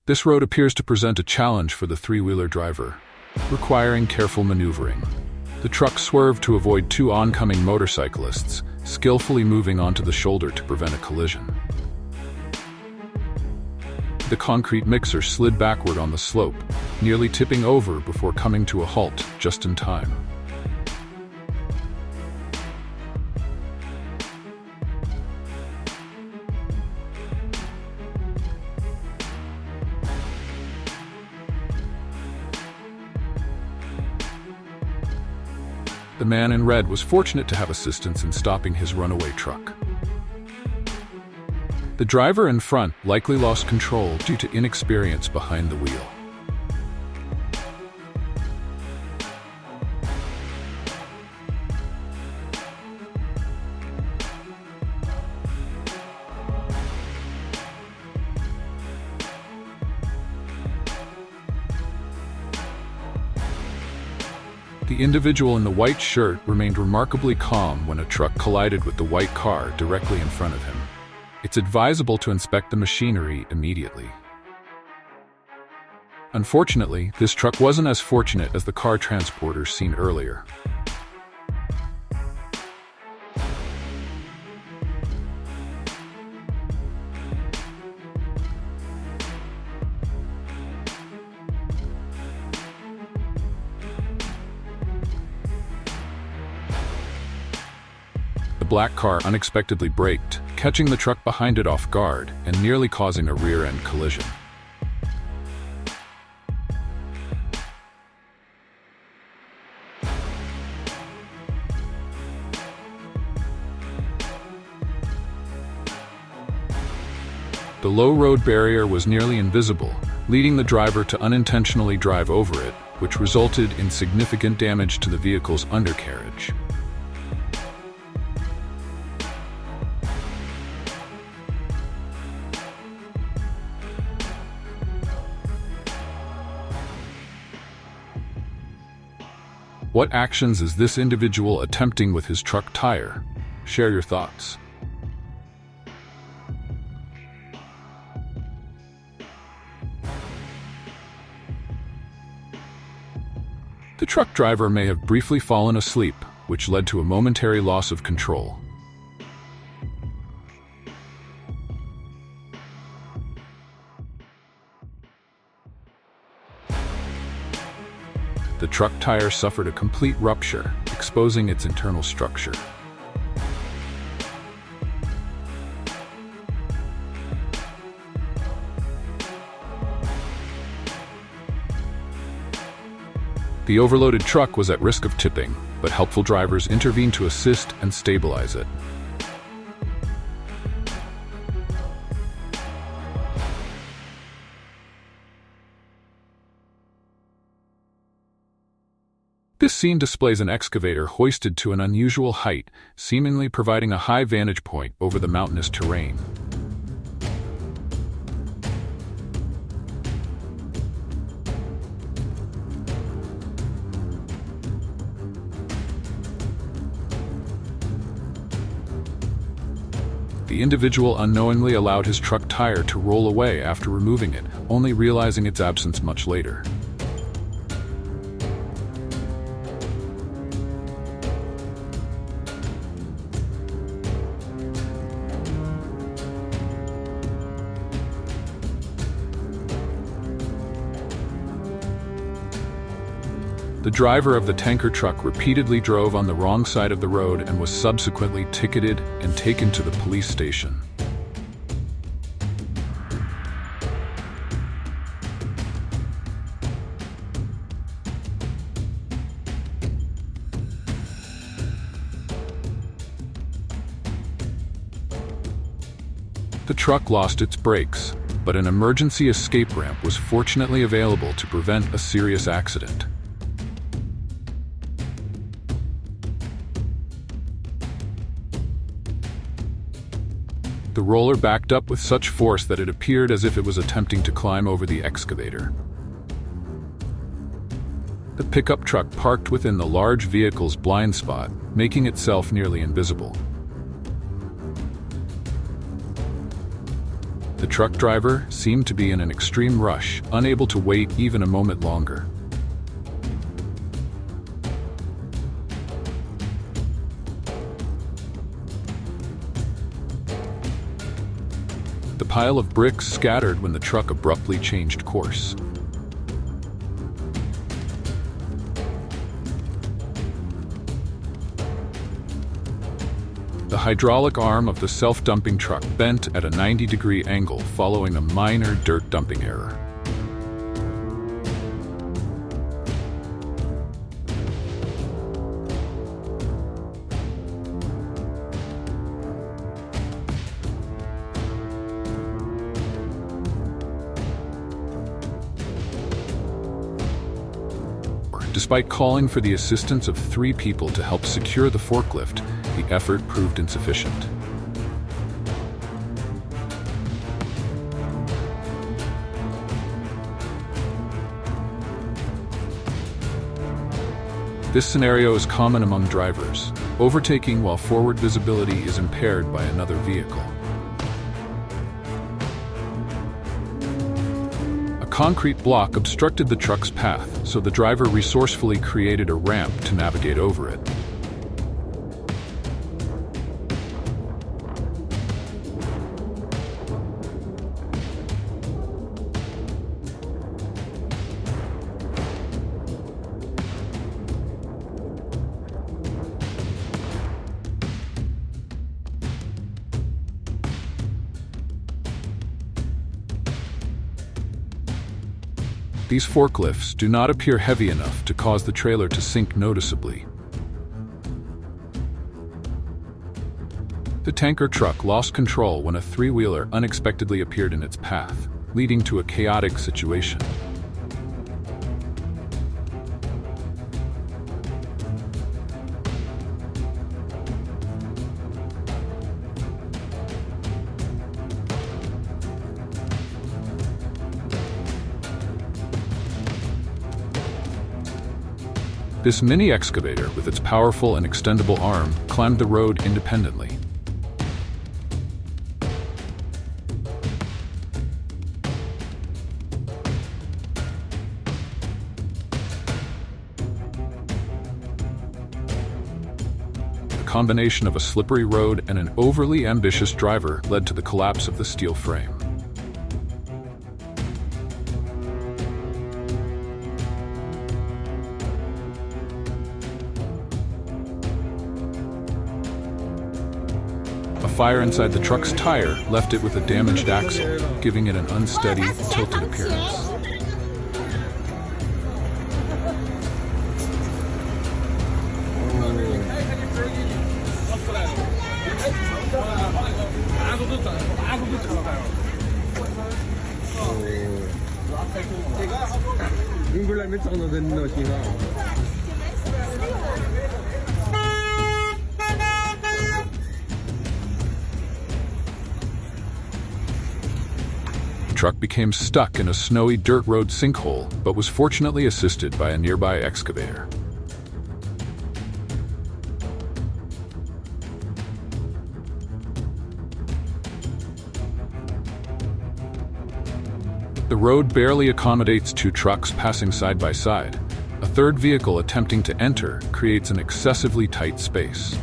This road appears to present a challenge for the three-wheeler driver, requiring careful maneuvering. The truck swerved to avoid two oncoming motorcyclists, skillfully moving onto the shoulder to prevent a collision. The concrete mixer slid backward on the slope, nearly tipping over before coming to a halt just in time. The man in red was fortunate to have assistance in stopping his runaway truck. The driver in front likely lost control due to inexperience behind the wheel. The individual in the white shirt remained remarkably calm when a truck collided with the white car directly in front of him. It's advisable to inspect the machinery immediately. Unfortunately, this truck wasn't as fortunate as the car transporters seen earlier. The black car unexpectedly braked, catching the truck behind it off guard and nearly causing a rear-end collision. The low road barrier was nearly invisible, leading the driver to unintentionally drive over it, which resulted in significant damage to the vehicle's undercarriage. What actions is this individual attempting with his truck tire? Share your thoughts. The truck driver may have briefly fallen asleep, which led to a momentary loss of control. The truck tire suffered a complete rupture, exposing its internal structure. The overloaded truck was at risk of tipping, but helpful drivers intervened to assist and stabilize it. This scene displays an excavator hoisted to an unusual height, seemingly providing a high vantage point over the mountainous terrain. The individual unknowingly allowed his truck tire to roll away after removing it, only realizing its absence much later. The driver of the tanker truck repeatedly drove on the wrong side of the road and was subsequently ticketed and taken to the police station. The truck lost its brakes, but an emergency escape ramp was fortunately available to prevent a serious accident. The roller backed up with such force that it appeared as if it was attempting to climb over the excavator. The pickup truck parked within the large vehicle's blind spot, making itself nearly invisible. The truck driver seemed to be in an extreme rush, unable to wait even a moment longer. The pile of bricks scattered when the truck abruptly changed course. The hydraulic arm of the self-dumping truck bent at a 90-degree angle following a minor dirt dumping error. Despite calling for the assistance of 3 people to help secure the forklift, the effort proved insufficient. This scenario is common among drivers, overtaking while forward visibility is impaired by another vehicle. A concrete block obstructed the truck's path, so the driver resourcefully created a ramp to navigate over it. These forklifts do not appear heavy enough to cause the trailer to sink noticeably. The tanker truck lost control when a 3-wheeler unexpectedly appeared in its path, leading to a chaotic situation. This mini excavator, with its powerful and extendable arm, climbed the road independently. The combination of a slippery road and an overly ambitious driver led to the collapse of the steel frame. A fire inside the truck's tire left it with a damaged axle, giving it an unsteady, tilted appearance. The truck became stuck in a snowy dirt road sinkhole, but was fortunately assisted by a nearby excavator. The road barely accommodates 2 trucks passing side by side. A third vehicle attempting to enter creates an excessively tight space.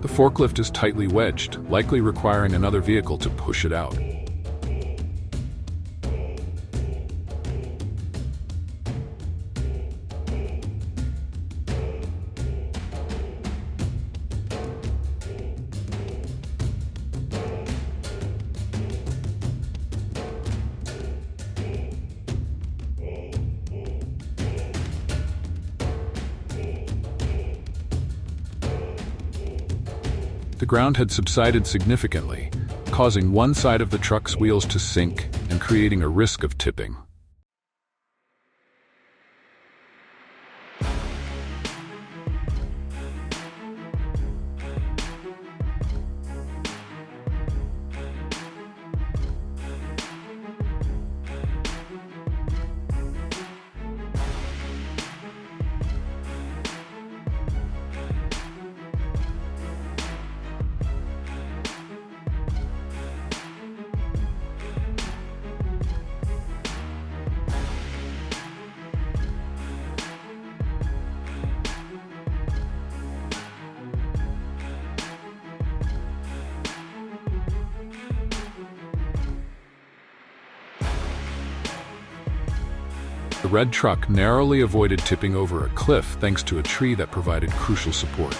The forklift is tightly wedged, likely requiring another vehicle to push it out. The ground had subsided significantly, causing one side of the truck's wheels to sink and creating a risk of tipping. red truck narrowly avoided tipping over a cliff thanks to a tree that provided crucial support.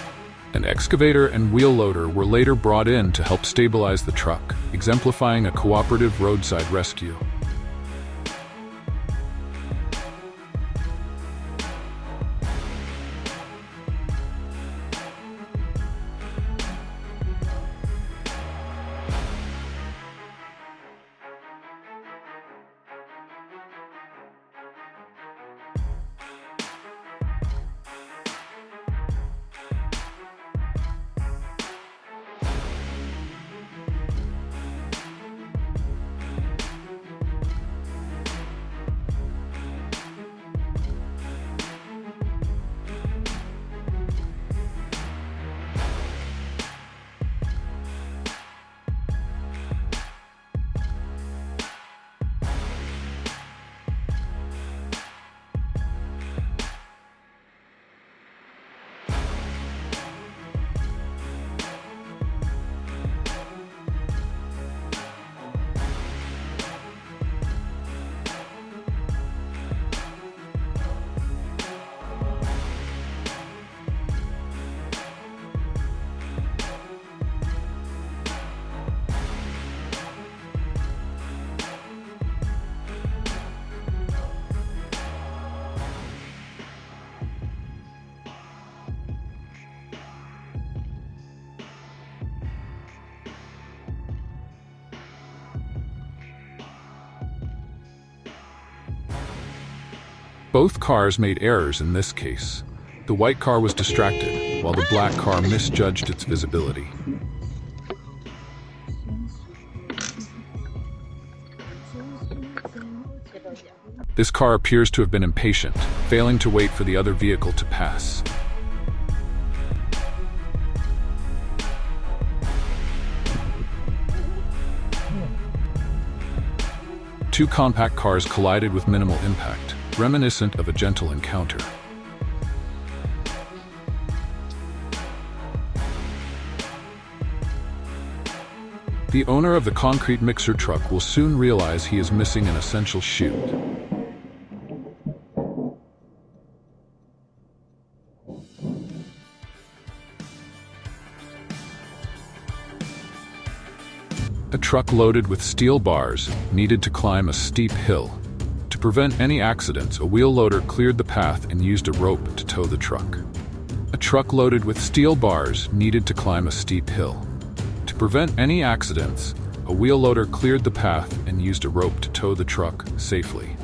An excavator and wheel loader were later brought in to help stabilize the truck, exemplifying a cooperative roadside rescue. Both cars made errors in this case. The white car was distracted, while the black car misjudged its visibility. This car appears to have been impatient, failing to wait for the other vehicle to pass. Two compact cars collided with minimal impact, reminiscent of a gentle encounter. The owner of the concrete mixer truck will soon realize he is missing an essential chute. A truck loaded with steel bars needed to climb a steep hill. To prevent any accidents, a wheel loader cleared the path and used a rope to tow the truck. A truck loaded with steel bars needed to climb a steep hill. To prevent any accidents, a wheel loader cleared the path and used a rope to tow the truck safely.